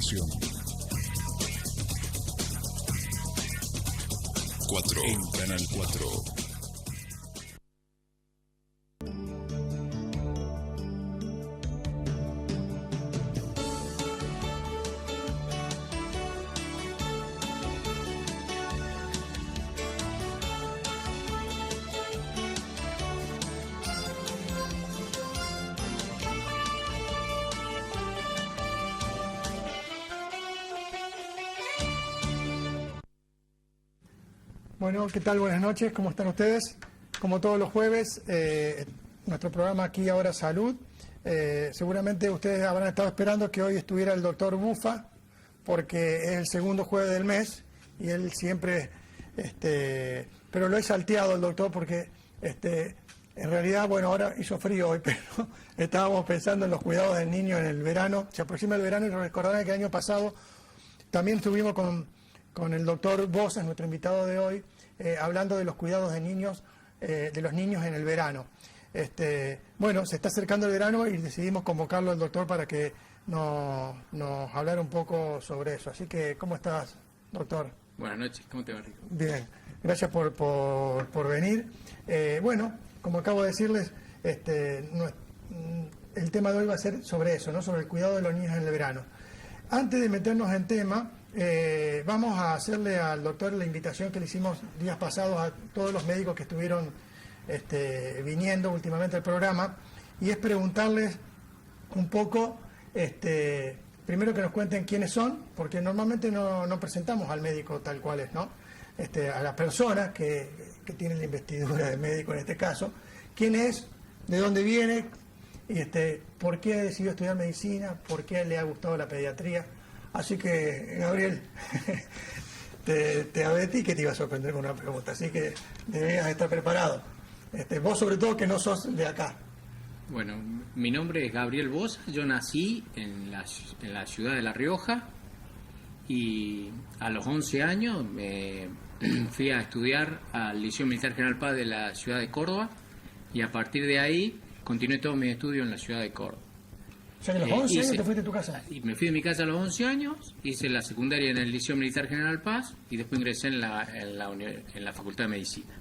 estación. 4 en Canal 4. Bueno, ¿qué tal? Buenas noches, ¿cómo están ustedes? Como todos los jueves, nuestro programa Aquí Ahora Salud. Seguramente ustedes habrán estado esperando que hoy estuviera el doctor Bufa, porque es el segundo jueves del mes y él siempre, pero lo he salteado el doctor porque en realidad, bueno, ahora hizo frío hoy, pero estábamos pensando en los cuidados del niño en el verano. Se aproxima el verano y recordarán que el año pasado también estuvimos con el doctor Bosa, nuestro invitado de hoy, hablando de los cuidados de niños, de los niños en el verano. Bueno, se está acercando el verano y decidimos convocarlo al doctor para que nos hablara un poco sobre eso. Así que, ¿cómo estás, doctor? Buenas noches, ¿cómo te va, Rico? Bien, gracias por venir. Bueno, como acabo de decirles, el tema de hoy va a ser sobre eso, ¿no? Sobre el cuidado de los niños en el verano. Antes de meternos en tema, vamos a hacerle al doctor la invitación que le hicimos días pasados a todos los médicos que estuvieron viniendo últimamente al programa, y es preguntarles un poco, primero que nos cuenten quiénes son, porque normalmente no presentamos al médico tal cual es, ¿no? A la persona que tiene la investidura de médico en este caso, quién es, de dónde viene, y por qué decidió estudiar medicina, por qué le ha gustado la pediatría. Así que, Gabriel, te advertí que te iba a sorprender con una pregunta, así que deberías estar preparado. Vos sobre todo que no sos de acá. Bueno, mi nombre es Gabriel Bosa, yo nací en la ciudad de La Rioja y a los 11 años me fui a estudiar al Liceo Militar General Paz de la ciudad de Córdoba y a partir de ahí continué todos mis estudios en la ciudad de Córdoba. O sea, que a los 11 años te fuiste de tu casa. Y me fui de mi casa a los 11 años, hice la secundaria en el Liceo Militar General Paz y después ingresé en la Facultad de Medicina.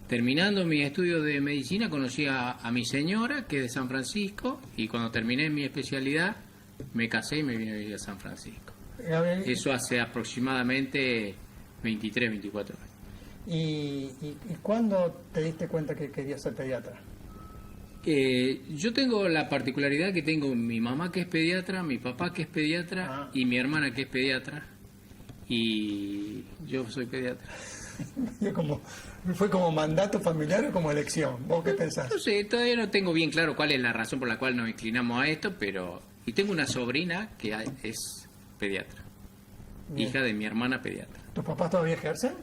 Terminando mis estudios de medicina conocí a mi señora, que es de San Francisco, y cuando terminé mi especialidad me casé y me vine a vivir a San Francisco. Eso hace aproximadamente 23, 24 años. ¿Y cuándo te diste cuenta que querías ser pediatra? Yo tengo la particularidad que tengo mi mamá que es pediatra, mi papá que es pediatra y mi hermana que es pediatra, y yo soy pediatra. ¿Fue como mandato familiar o como elección? ¿Vos qué pensás? No sé, todavía no tengo bien claro cuál es la razón por la cual nos inclinamos a esto, pero... Y tengo una sobrina que es pediatra, hija de mi hermana pediatra. ¿Tus papás todavía ejercen?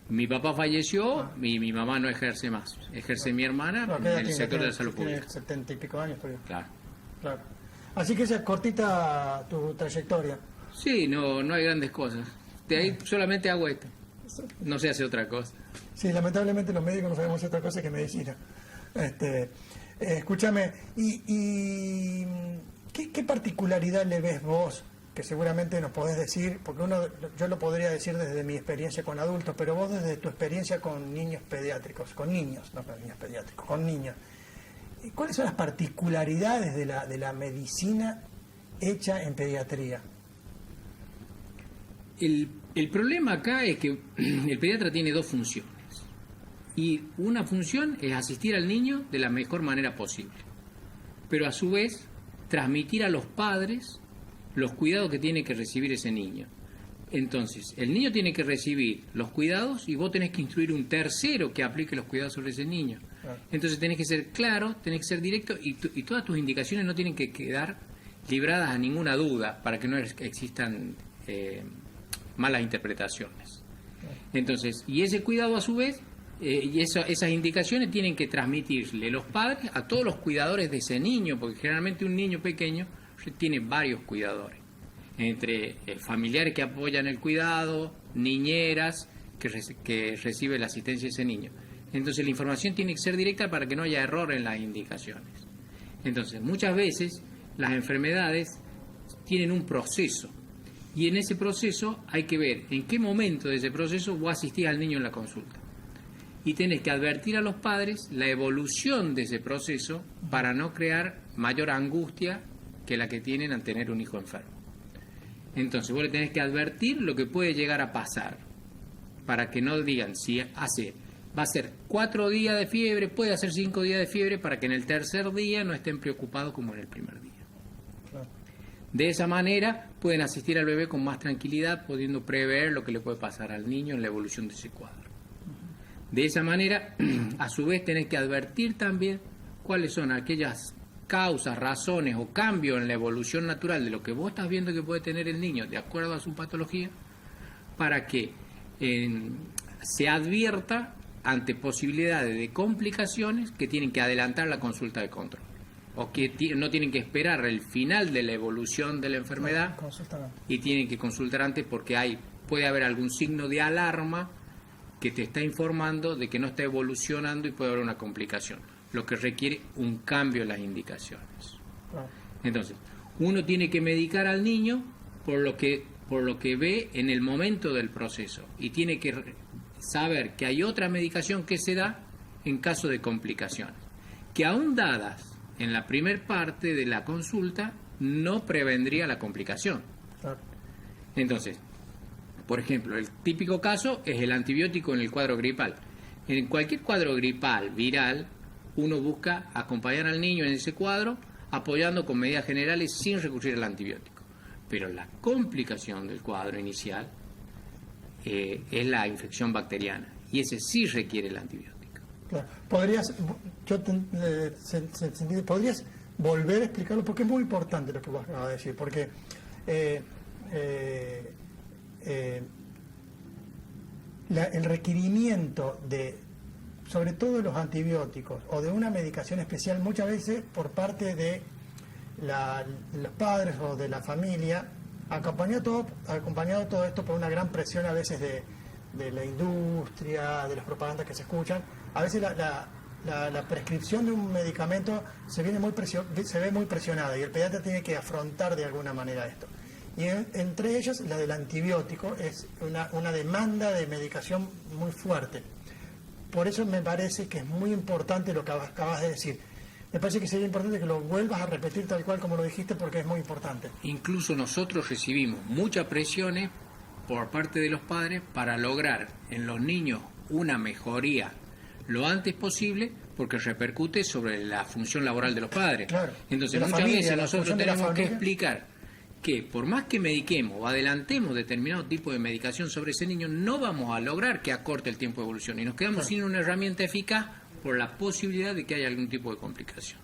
Mi papá falleció y mi mamá no ejerce más. Ejerce mi hermana en el sector de la salud pública. Tiene 70 y pico años todavía. Claro. Así que esa es cortita tu trayectoria. Sí, no hay grandes cosas. De ahí solamente hago esto. No se hace otra cosa. Sí, lamentablemente los médicos no sabemos otra cosa que medicina. Escúchame, ¿y qué particularidad le ves vos, que seguramente nos podés decir, porque yo lo podría decir desde mi experiencia con adultos, pero vos desde tu experiencia con niños pediátricos, con niños, no con niños pediátricos, con niños, ¿cuáles son las particularidades de la medicina hecha en pediatría? El problema acá es que el pediatra tiene dos funciones. Y una función es asistir al niño de la mejor manera posible. Pero a su vez, transmitir a los padres los cuidados que tiene que recibir ese niño. Entonces, el niño tiene que recibir los cuidados y vos tenés que instruir un tercero que aplique los cuidados sobre ese niño. Entonces tenés que ser claro, tenés que ser directo y todas tus indicaciones no tienen que quedar libradas a ninguna duda para que no existan malas interpretaciones. Entonces, y ese cuidado a su vez, esas indicaciones tienen que transmitirle los padres a todos los cuidadores de ese niño, porque generalmente un niño pequeño tiene varios cuidadores, entre familiares que apoyan el cuidado, niñeras que recibe la asistencia de ese niño. Entonces la información tiene que ser directa para que no haya error en las indicaciones. Entonces muchas veces las enfermedades tienen un proceso. Y en ese proceso hay que ver en qué momento de ese proceso vos asistís al niño en la consulta. Y tenés que advertir a los padres la evolución de ese proceso para no crear mayor angustia que la que tienen al tener un hijo enfermo. Entonces vos le tenés que advertir lo que puede llegar a pasar, para que no digan si va a ser 4 días de fiebre, puede hacer 5 días de fiebre, para que en el tercer día no estén preocupados como en el primer día. Claro. De esa manera pueden asistir al bebé con más tranquilidad, pudiendo prever lo que le puede pasar al niño en la evolución de ese cuadro. De esa manera, a su vez, tenés que advertir también cuáles son aquellas causas, razones o cambios en la evolución natural de lo que vos estás viendo que puede tener el niño de acuerdo a su patología, para que se advierta ante posibilidades de complicaciones que tienen que adelantar la consulta de control, o que no tienen que esperar el final de la evolución de la enfermedad y tienen que consultar antes, porque puede haber algún signo de alarma que te está informando de que no está evolucionando y puede haber una complicación, lo que requiere un cambio en las indicaciones. Entonces, uno tiene que medicar al niño por lo que ve en el momento del proceso, y tiene que saber que hay otra medicación que se da en caso de complicaciones, que aún dadas en la primer parte de la consulta no prevendría la complicación. Entonces, por ejemplo, el típico caso es el antibiótico en el cuadro gripal. En cualquier cuadro gripal, viral, uno busca acompañar al niño en ese cuadro, apoyando con medidas generales sin recurrir al antibiótico. Pero la complicación del cuadro inicial es la infección bacteriana, y ese sí requiere el antibiótico. Claro. ¿Podrías volver a explicarlo? Porque es muy importante lo que vos acabas de decir, porque el requerimiento sobre todo de los antibióticos o de una medicación especial, muchas veces por parte de los padres o de la familia, acompañado todo esto por una gran presión a veces de la industria, de las propagandas que se escuchan. A veces la prescripción de un medicamento se ve muy presionada, y el pediatra tiene que afrontar de alguna manera esto. Y entre ellas, la del antibiótico es una demanda de medicación muy fuerte. Por eso me parece que es muy importante lo que acabas de decir. Me parece que sería importante que lo vuelvas a repetir tal cual como lo dijiste, porque es muy importante. Incluso nosotros recibimos muchas presiones por parte de los padres para lograr en los niños una mejoría lo antes posible, porque repercute sobre la función laboral de los padres. Claro. Entonces muchas veces nosotros tenemos que explicar que por más que mediquemos o adelantemos determinado tipo de medicación sobre ese niño, no vamos a lograr que acorte el tiempo de evolución, y nos quedamos sin una herramienta eficaz por la posibilidad de que haya algún tipo de complicación.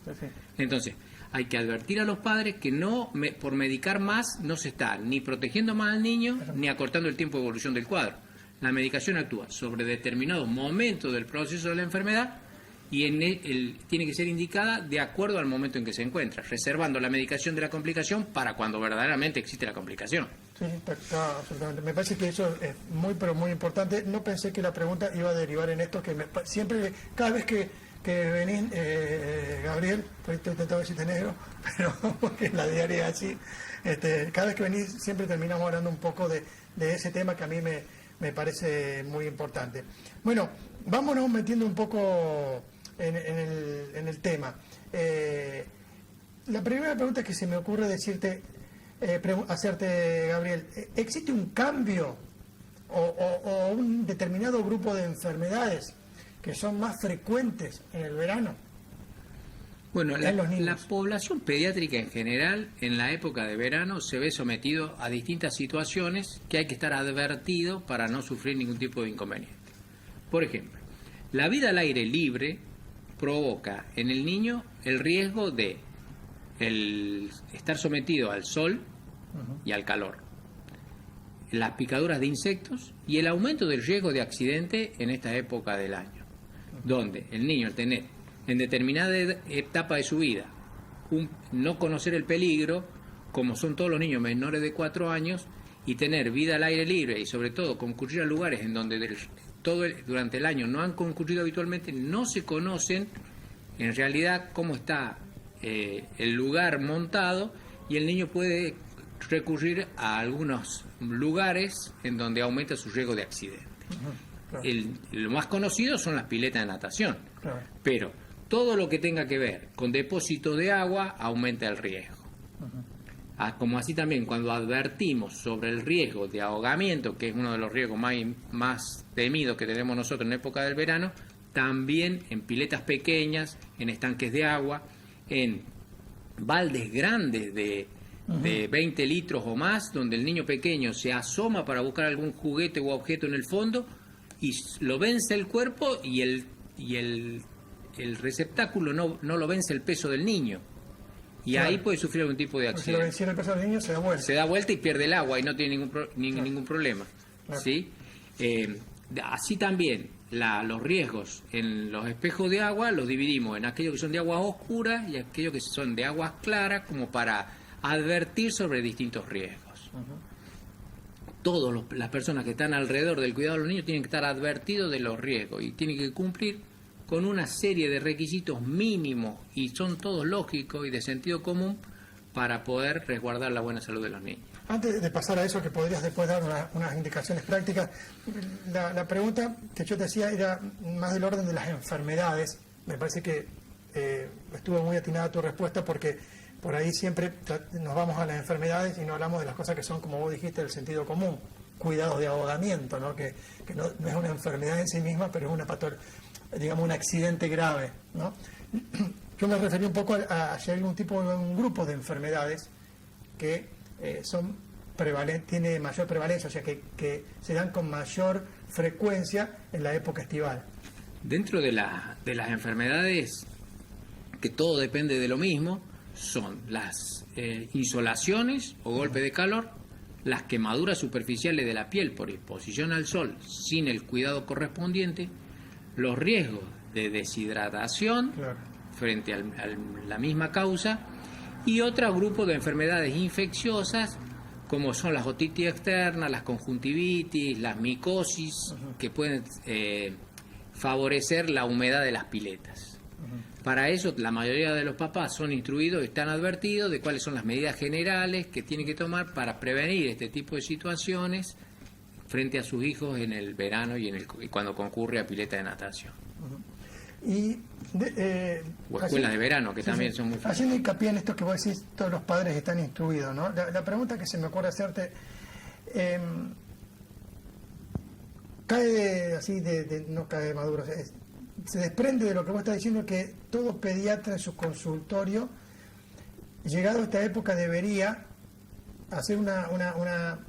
Entonces, hay que advertir a los padres que por medicar más no se está ni protegiendo más al niño ni acortando el tiempo de evolución del cuadro. La medicación actúa sobre determinados momentos del proceso de la enfermedad, y tiene que ser indicada de acuerdo al momento en que se encuentra, reservando la medicación de la complicación para cuando verdaderamente existe la complicación. Sí, está, absolutamente. Me parece que eso es muy, pero muy importante. No pensé que la pregunta iba a derivar en esto, que siempre, cada vez que venís, Gabriel, por ahí estoy tentado de decirte negro, pero porque en la diaria es así, cada vez que venís siempre terminamos hablando un poco de ese tema que a mí me parece muy importante. Bueno, vámonos metiendo un poco en el tema. La primera pregunta que se me ocurre hacerte, Gabriel, ¿existe un cambio o un determinado grupo de enfermedades que son más frecuentes en el verano? Bueno, la población pediátrica en general, en la época de verano, se ve sometido a distintas situaciones que hay que estar advertido para no sufrir ningún tipo de inconveniente. Por ejemplo, la vida al aire libre provoca en el niño el riesgo de estar sometido al sol y al calor, las picaduras de insectos y el aumento del riesgo de accidente en esta época del año, donde el niño, al tener en determinada etapa de su vida no conocer el peligro, como son todos los niños menores de 4 años, y tener vida al aire libre y sobre todo concurrir a lugares en donde durante el año no han concurrido habitualmente, no se conocen en realidad cómo está el lugar montado, y el niño puede recurrir a algunos lugares en donde aumenta su riesgo de accidente. Claro. Lo más conocido son las piletas de natación, Claro. pero todo lo que tenga que ver con depósito de agua aumenta el riesgo. Como así también cuando advertimos sobre el riesgo de ahogamiento, que es uno de los riesgos más temidos que tenemos nosotros en época del verano, también en piletas pequeñas, en estanques de agua, en baldes grandes de 20 litros o más, donde el niño pequeño se asoma para buscar algún juguete u objeto en el fondo y lo vence el cuerpo y el receptáculo no lo vence el peso del niño. Y claro, ahí puede sufrir algún tipo de porque si lo accidente. venciera el peso del niño, se da vuelta. Se da vuelta y pierde el agua y no tiene ningún problema. Claro. ¿Sí? Así también los riesgos en los espejos de agua los dividimos en aquellos que son de aguas oscuras y aquellos que son de aguas claras, como para advertir sobre distintos riesgos. Todas las personas que están alrededor del cuidado de los niños tienen que estar advertidos de los riesgos y tienen que cumplir con una serie de requisitos mínimos, y son todos lógicos y de sentido común, para poder resguardar la buena salud de los niños. Antes de pasar a eso, que podrías después dar unas indicaciones prácticas, la pregunta que yo te hacía era más del orden de las enfermedades. Me parece que estuvo muy atinada tu respuesta, porque por ahí siempre nos vamos a las enfermedades y no hablamos de las cosas que son, como vos dijiste, del sentido común. Cuidados de ahogamiento, ¿no? Que no es una enfermedad en sí misma, pero es una digamos, un accidente grave, ¿no? Yo me referí un poco a un grupo de enfermedades que tiene mayor prevalencia, o sea, que se dan con mayor frecuencia en la época estival. Dentro de las enfermedades, que todo depende de lo mismo, son las insolaciones o golpe de calor, las quemaduras superficiales de la piel por exposición al sol sin el cuidado correspondiente, los riesgos de deshidratación, Claro, frente a la misma causa, y otro grupo de enfermedades infecciosas como son las otitis externas, las conjuntivitis, las micosis, que pueden favorecer la humedad de las piletas. Para eso la mayoría de los papás son instruidos, están advertidos de cuáles son las medidas generales que tienen que tomar para prevenir este tipo de situaciones frente a sus hijos en el verano y cuando concurre a pileta de natación. O escuelas de verano, que también son muy frecuentes. Haciendo hincapié en esto que vos decís, todos los padres están instruidos, ¿no? La pregunta que se me ocurre hacerte, no cae de maduro, se desprende de lo que vos estás diciendo, que todo pediatra en su consultorio, llegado a esta época, debería hacer una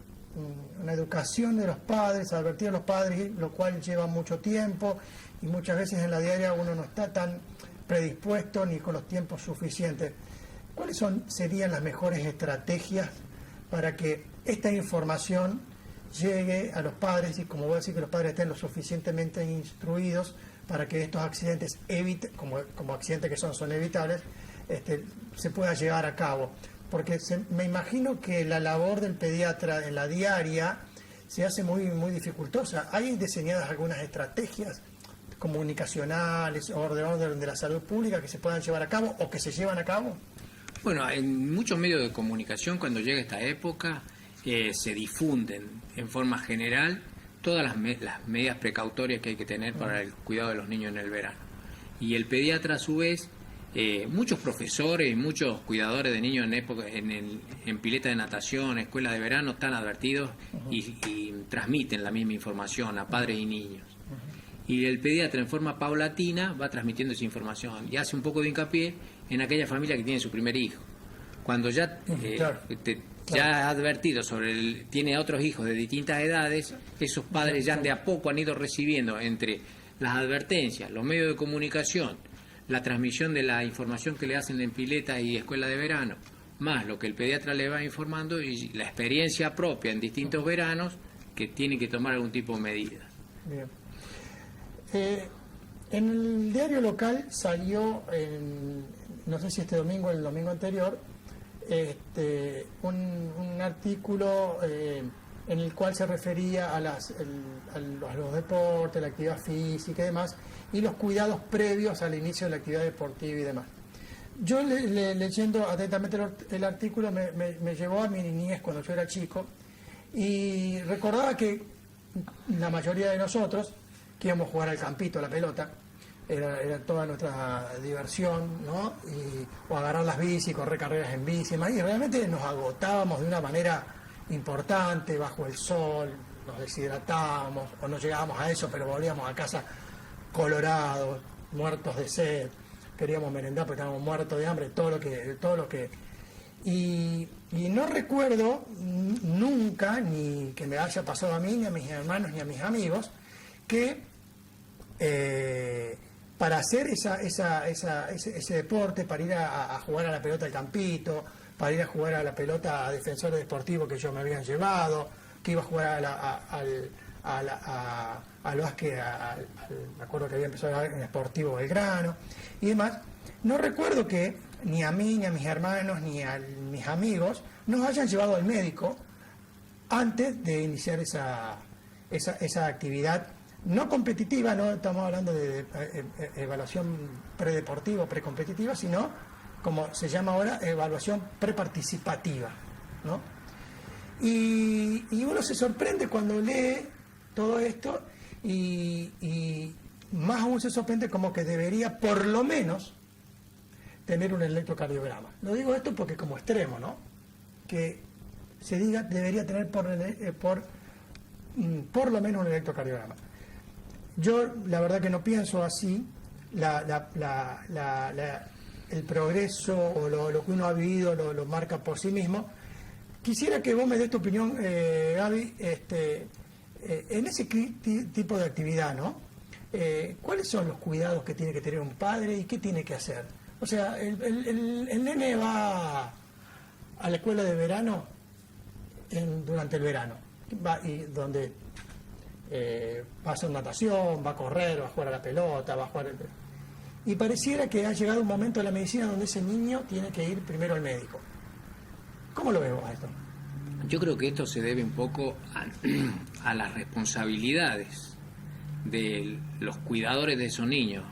educación de los padres, advertir a los padres, lo cual lleva mucho tiempo, y muchas veces en la diaria uno no está tan predispuesto ni con los tiempos suficientes. ¿Cuáles serían las mejores estrategias para que esta información llegue a los padres, y como voy a decir, que los padres estén lo suficientemente instruidos para que estos accidentes como accidentes que son evitables, se pueda llevar a cabo? Porque me imagino que la labor del pediatra en la diaria se hace muy, muy dificultosa. ¿Hay diseñadas algunas estrategias comunicacionales o de orden de la salud pública que se puedan llevar a cabo o que se llevan a cabo? Bueno, en muchos medios de comunicación, cuando llega esta época, se difunden en forma general todas las medidas precautorias que hay que tener para el cuidado de los niños en el verano. Y el pediatra, a su vez, muchos profesores y muchos cuidadores de niños en pileta de natación, escuela de verano, están advertidos y transmiten la misma información a padres y niños. Y el pediatra, en forma paulatina, va transmitiendo esa información y hace un poco de hincapié en aquella familia que tiene su primer hijo. Cuando ya ha advertido tiene otros hijos de distintas edades, esos padres ya de a poco han ido recibiendo, entre las advertencias, los medios de comunicación, la transmisión de la información que le hacen en pileta y escuela de verano, más lo que el pediatra le va informando y la experiencia propia en distintos veranos, que tienen que tomar algún tipo de medidas. Bien. En el diario local salió, no sé si este domingo o el domingo anterior, un artículo en el cual se refería a los deportes, la actividad física y demás, y los cuidados previos al inicio de la actividad deportiva y demás. Yo leyendo atentamente el artículo me llevó a mi niñez cuando yo era chico y recordaba que la mayoría de nosotros que íbamos a jugar al campito, a la pelota, era toda nuestra diversión, ¿no? O agarrar las bici, correr carreras en bici, y realmente nos agotábamos de una manera importante bajo el sol, nos deshidratábamos o no llegábamos a eso, pero volvíamos a casa colorados, muertos de sed, queríamos merendar porque estábamos muertos de hambre, todo lo que y no recuerdo nunca, ni que me haya pasado a mí, ni a mis hermanos, ni a mis amigos, que para hacer ese deporte, para ir a jugar a la pelota al campito, para ir a jugar a la pelota a defensores deportivos que ellos me habían llevado, que iba a jugar al básquet, me acuerdo que había empezado en Sportivo Belgrano y demás. No recuerdo que ni a mí, ni a mis hermanos, ni a mis amigos nos hayan llevado al médico antes de iniciar esa actividad no competitiva, no estamos hablando de evaluación predeportiva o precompetitiva, sino, como se llama ahora, evaluación preparticipativa, ¿no? Y uno se sorprende cuando lee todo esto y más aún se sorprende como que debería por lo menos tener un electrocardiograma. Lo digo esto porque como extremo, ¿no? Que se diga debería tener por lo menos un electrocardiograma. Yo la verdad que no pienso así. El progreso o lo que uno ha vivido lo marca por sí mismo. Quisiera que vos me des tu opinión, Gaby, en ese tipo de actividad, ¿no? ¿Cuáles son los cuidados que tiene que tener un padre y qué tiene que hacer? O sea, el nene va a la escuela de verano durante el verano, donde va a hacer natación, va a correr, va a jugar a la pelota, va a jugar... Y pareciera que ha llegado un momento de la medicina donde ese niño tiene que ir primero al médico. ¿Cómo lo vemos esto? Yo creo que esto se debe un poco a las responsabilidades de los cuidadores de esos niños,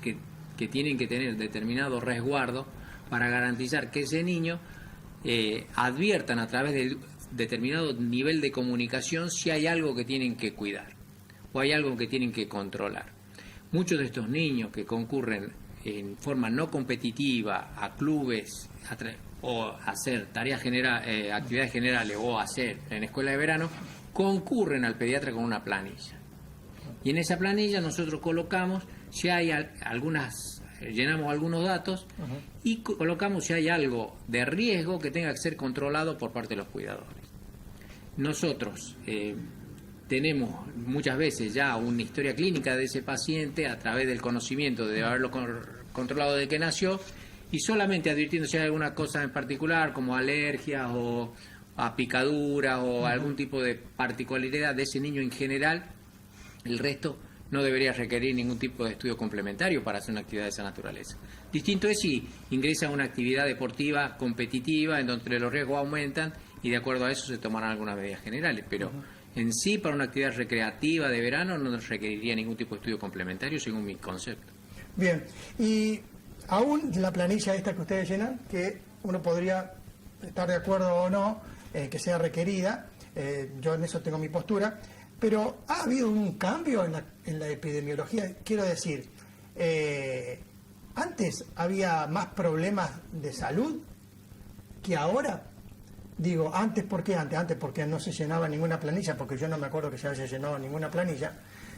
que tienen que tener determinado resguardo para garantizar que ese niño adviertan a través de determinado nivel de comunicación si hay algo que tienen que cuidar o hay algo que tienen que controlar. Muchos de estos niños que concurren en forma no competitiva a clubes o a hacer actividades generales o a hacer en escuela de verano, concurren al pediatra con una planilla. Y en esa planilla nosotros colocamos si hay llenamos algunos datos y colocamos si hay algo de riesgo que tenga que ser controlado por parte de los cuidadores. Nosotros tenemos muchas veces ya una historia clínica de ese paciente a través del conocimiento de haberlo controlado desde que nació y solamente advirtiendo si hay alguna cosa en particular como alergias o a picaduras o algún tipo de particularidad de ese niño en general, el resto no debería requerir ningún tipo de estudio complementario para hacer una actividad de esa naturaleza. Distinto es si ingresa a una actividad deportiva competitiva en donde los riesgos aumentan y de acuerdo a eso se tomarán algunas medidas generales, pero en sí para una actividad recreativa de verano no requeriría ningún tipo de estudio complementario según mi concepto. Bien, y aún la planilla esta que ustedes llenan, que uno podría estar de acuerdo o no, que sea requerida, yo en eso tengo mi postura, pero ha habido un cambio en la epidemiología, quiero decir, antes había más problemas de salud que ahora. Digo, antes, ¿por qué antes? Antes porque no se llenaba ninguna planilla, porque yo no me acuerdo que se haya llenado ninguna planilla,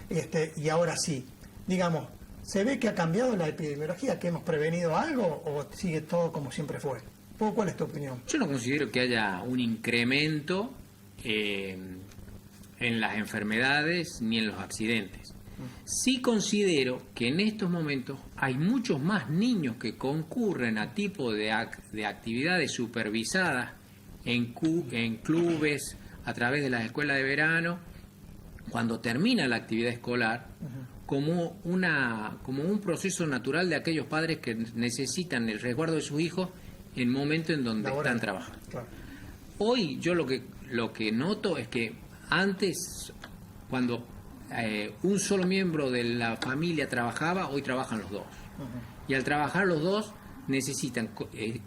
y ahora sí. Digamos, ¿se ve que ha cambiado la epidemiología, que hemos prevenido algo o sigue todo como siempre fue? ¿Cuál es tu opinión? Yo no considero que haya un incremento en las enfermedades ni en los accidentes. Sí considero que en estos momentos hay muchos más niños que concurren a tipo de actividades supervisadas en clubes, a través de las escuelas de verano, cuando termina la actividad escolar, como un proceso natural de aquellos padres que necesitan el resguardo de sus hijos en el momento en donde están trabajando. Claro. Hoy yo lo que noto es que antes, cuando un solo miembro de la familia trabajaba, hoy trabajan los dos. Y al trabajar los dos, necesitan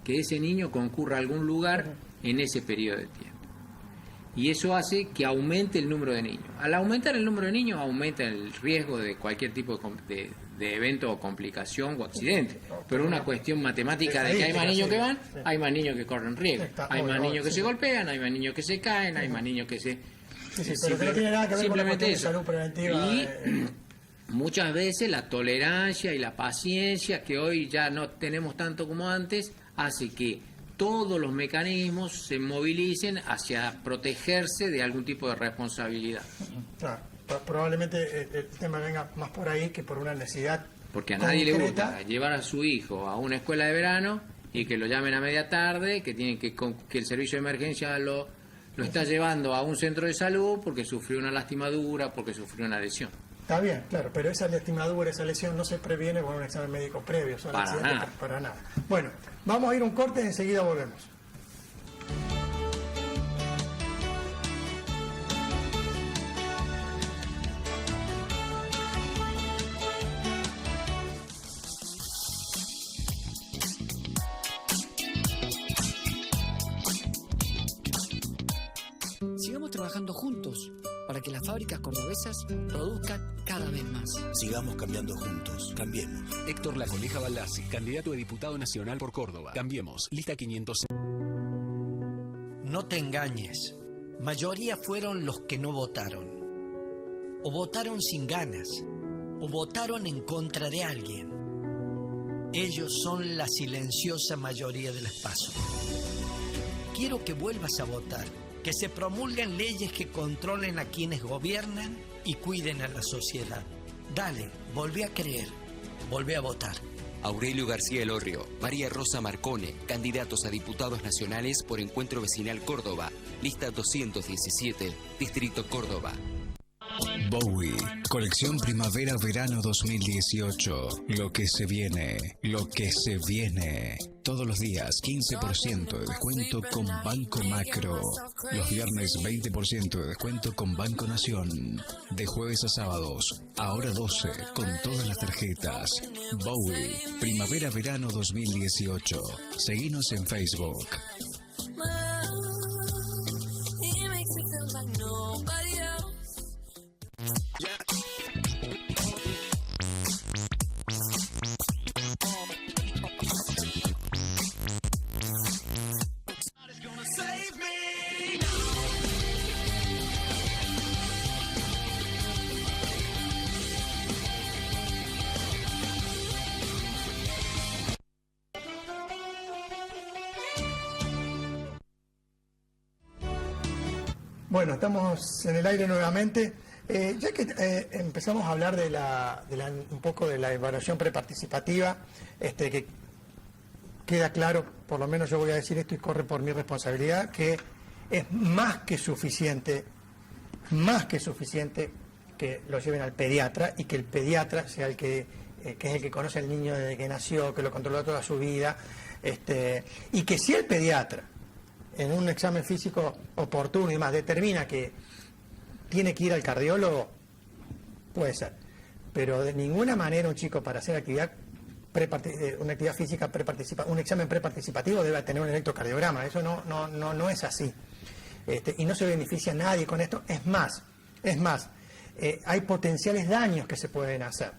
que ese niño concurra a algún lugar en ese periodo de tiempo. Y eso hace que aumente el número de niños. Al aumentar el número de niños, aumenta el riesgo de cualquier tipo de evento o complicación o accidente. Pero una cuestión matemática de que hay más niños que van, hay más niños que corren riesgo. Hay más niños que se golpean, hay más niños que se caen, hay más niños que se... pero que no tiene nada que ver con la cuestión de eso. salud preventiva. Y muchas veces la tolerancia y la paciencia, que hoy ya no tenemos tanto como antes, hace que todos los mecanismos se movilicen hacia protegerse de algún tipo de responsabilidad. Claro, probablemente el tema venga más por ahí que por una necesidad. Porque a nadie le gusta llevar a su hijo a una escuela de verano y que lo llamen a media tarde, que tienen que el servicio de emergencia lo está llevando a un centro de salud porque sufrió una lastimadura, porque sufrió una lesión. Está bien, claro, pero esa lastimadura, esa lesión no se previene con un examen médico previo, son accidentes para nada. Bueno, vamos a ir a un corte y enseguida volvemos. Sigamos trabajando juntos para que las fábricas cordobesas produzcan cada vez más. Sigamos cambiando juntos. Cambiemos. Héctor Lacolleja Baldassi, candidato a diputado nacional por Córdoba. Cambiemos. Lista 500. No te engañes. Mayoría fueron los que no votaron. O votaron sin ganas. O votaron en contra de alguien. Ellos son la silenciosa mayoría del espacio. Quiero que vuelvas a votar. Que se promulguen leyes que controlen a quienes gobiernan y cuiden a la sociedad. Dale, volvé a creer, volvé a votar. Aurelio García Elorrio, María Rosa Marcone, candidatos a diputados nacionales por Encuentro Vecinal Córdoba, lista 217, Distrito Córdoba. Bowie, colección primavera-verano 2018. Lo que se viene, lo que se viene. Todos los días 15% de descuento con Banco Macro. Los viernes 20% de descuento con Banco Nación. De jueves a sábados, ahora 12 con todas las tarjetas. Bowie, primavera-verano 2018. Seguinos en Facebook. Bueno, estamos en el aire nuevamente. Ya que empezamos a hablar un poco de la evaluación preparticipativa, que queda claro, por lo menos yo voy a decir esto y corre por mi responsabilidad, que es más que suficiente que lo lleven al pediatra y que el pediatra sea el que es el que conoce al niño desde que nació, que lo controla toda su vida, y que si el pediatra en un examen físico oportuno y más determina que tiene que ir al cardiólogo, puede ser, pero de ninguna manera un chico para hacer una actividad física un examen preparticipativo debe tener un electrocardiograma. Eso no es así, y no se beneficia a nadie con esto. Es más, hay potenciales daños que se pueden hacer.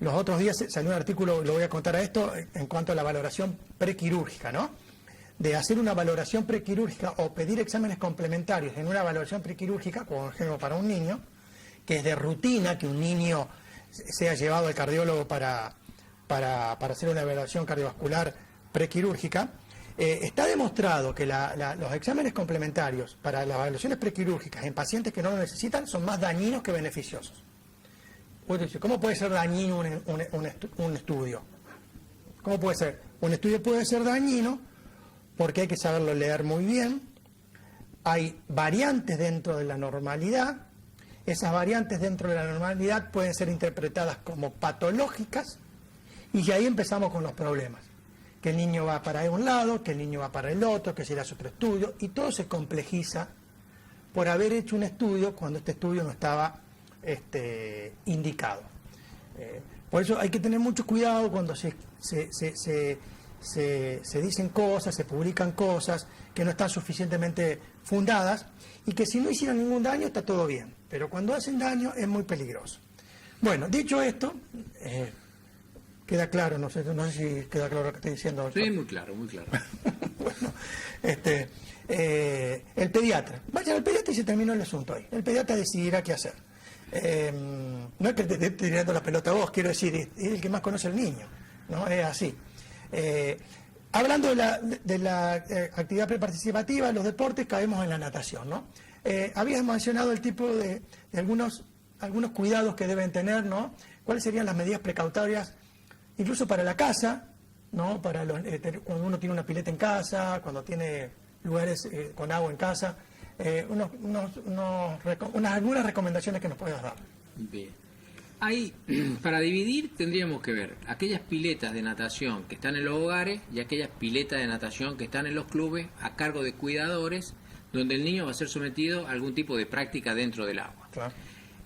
Los otros días salió un artículo, lo voy a contar a esto, en cuanto a la valoración prequirúrgica, ¿no? De hacer una valoración prequirúrgica o pedir exámenes complementarios en una valoración prequirúrgica, por ejemplo para un niño, que es de rutina que un niño sea llevado al cardiólogo para hacer una evaluación cardiovascular prequirúrgica. Está demostrado que los exámenes complementarios para las evaluaciones prequirúrgicas en pacientes que no lo necesitan son más dañinos que beneficiosos. ¿Cómo puede ser dañino un estudio? ¿Cómo puede ser? Un estudio puede ser dañino porque hay que saberlo leer muy bien. Hay variantes dentro de la normalidad. Esas variantes dentro de la normalidad pueden ser interpretadas como patológicas y ahí empezamos con los problemas. Que el niño va para un lado, que el niño va para el otro, que será otro estudio, y todo se complejiza por haber hecho un estudio cuando este estudio no estaba indicado. Por eso hay que tener mucho cuidado cuando se dicen cosas, se publican cosas que no están suficientemente fundadas y que si no hicieron ningún daño está todo bien, pero cuando hacen daño es muy peligroso. Bueno, dicho esto, queda claro, no sé si queda claro lo que estoy diciendo, doctor. Sí, muy claro, muy claro. Bueno, el pediatra. Vaya al pediatra y se terminó el asunto ahí. El pediatra decidirá qué hacer. No es que te esté tirando la pelota a vos, quiero decir, es el que más conoce al niño, ¿no? Es así. Hablando de la actividad preparticipativa, los deportes, caemos en la natación, ¿no? Habías mencionado el tipo de algunos cuidados que deben tener, ¿no? ¿Cuáles serían las medidas precautorias, incluso para la casa, ¿no? Para cuando uno tiene una pileta en casa, cuando tiene lugares con agua en casa, algunas recomendaciones que nos puedas dar. Bien. Ahí, para dividir, tendríamos que ver aquellas piletas de natación que están en los hogares y aquellas piletas de natación que están en los clubes a cargo de cuidadores, donde el niño va a ser sometido a algún tipo de práctica dentro del agua. Claro.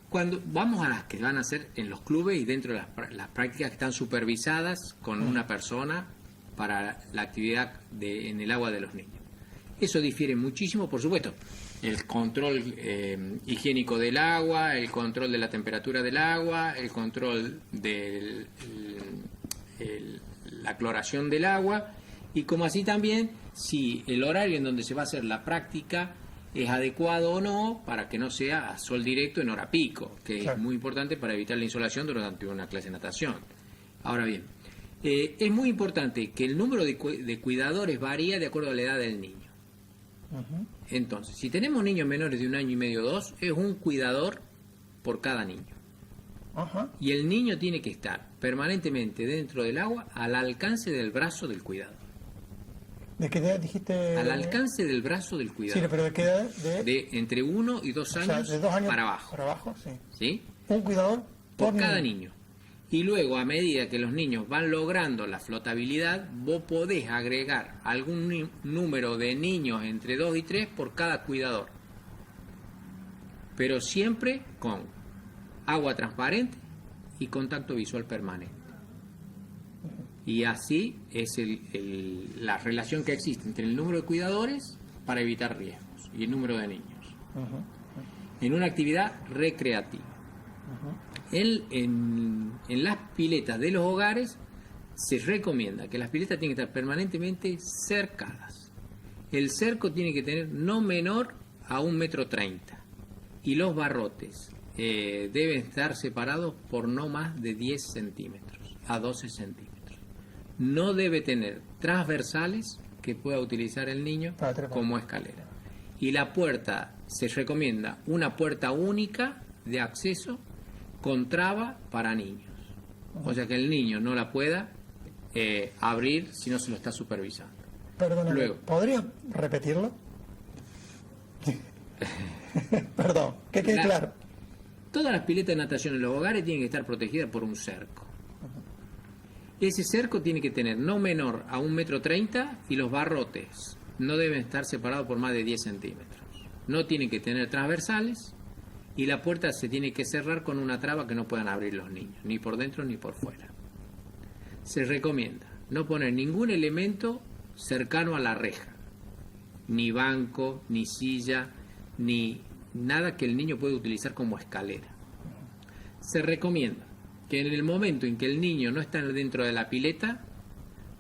Cuando vamos a las que van a hacer en los clubes y dentro de las prácticas que están supervisadas con una persona para la actividad en el agua de los niños. Eso difiere muchísimo, por supuesto. El control higiénico del agua, el control de la temperatura del agua, el control de la cloración del agua, y como así también si el horario en donde se va a hacer la práctica es adecuado o no para que no sea a sol directo en hora pico, que claro, es muy importante para evitar la insolación durante una clase de natación. Ahora bien, es muy importante que el número de cuidadores varía de acuerdo a la edad del niño. Uh-huh. Entonces, si tenemos niños menores de 1 año y medio o 2, es un cuidador por cada niño. Ajá. Y el niño tiene que estar permanentemente dentro del agua al alcance del brazo del cuidador. ¿De qué edad dijiste? Al alcance del brazo del Sí, cuidador. pero ¿de qué edad? De entre 1 y 2 o sea, años, de 2 años para abajo. Para abajo, sí. ¿Sí? Un cuidador Por cada niño. Y luego, a medida que los niños van logrando la flotabilidad, vos podés agregar algún número de niños entre 2 y 3 por cada cuidador. Pero siempre con agua transparente y contacto visual permanente. Y así es la relación que existe entre el número de cuidadores para evitar riesgos y el número de niños. Uh-huh. En una actividad recreativa. En las piletas de los hogares se recomienda que las piletas tienen que estar permanentemente cercadas. El cerco tiene que tener no menor a 1,30 metros y los barrotes deben estar separados por no más de 10 centímetros a 12 centímetros. No debe tener transversales que pueda utilizar el niño como escalera. Y la puerta, se recomienda una puerta única de acceso con traba para niños. O sea que el niño no la pueda abrir si no se lo está supervisando. Perdóname, ¿podría repetirlo? Perdón, que quede claro. Todas las piletas de natación en los hogares tienen que estar protegidas por un cerco. Ese cerco tiene que tener no menor a 1,30 metros y los barrotes no deben estar separados por más de 10 centímetros. No tienen que tener transversales y la puerta se tiene que cerrar con una traba que no puedan abrir los niños, ni por dentro ni por fuera. Se recomienda no poner ningún elemento cercano a la reja, ni banco, ni silla, ni nada que el niño pueda utilizar como escalera. Se recomienda que en el momento en que el niño no está dentro de la pileta,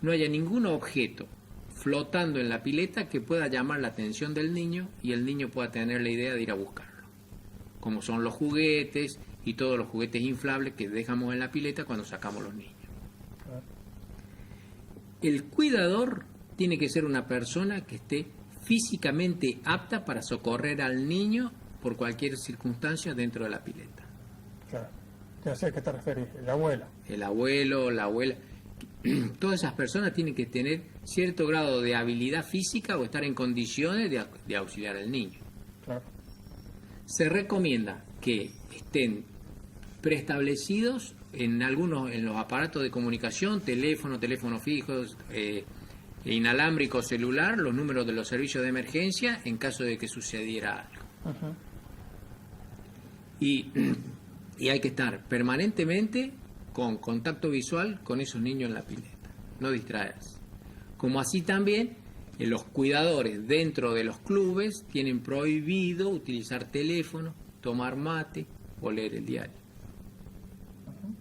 no haya ningún objeto flotando en la pileta que pueda llamar la atención del niño y el niño pueda tener la idea de ir a buscarlo, como son los juguetes y todos los juguetes inflables que dejamos en la pileta cuando sacamos los niños. El cuidador tiene que ser una persona que esté físicamente apta para socorrer al niño por cualquier circunstancia dentro de la pileta. Claro, ya sé a qué te referís, la abuela. El abuelo, la abuela, todas esas personas tienen que tener cierto grado de habilidad física o estar en condiciones de auxiliar al niño. Claro. Se recomienda que estén preestablecidos en los aparatos de comunicación, teléfonos fijos, inalámbrico, celular, los números de los servicios de emergencia en caso de que sucediera algo. Uh-huh. Y hay que estar permanentemente con contacto visual con esos niños en la pileta, no distraerse. Como así también los cuidadores dentro de los clubes tienen prohibido utilizar teléfono, tomar mate o leer el diario.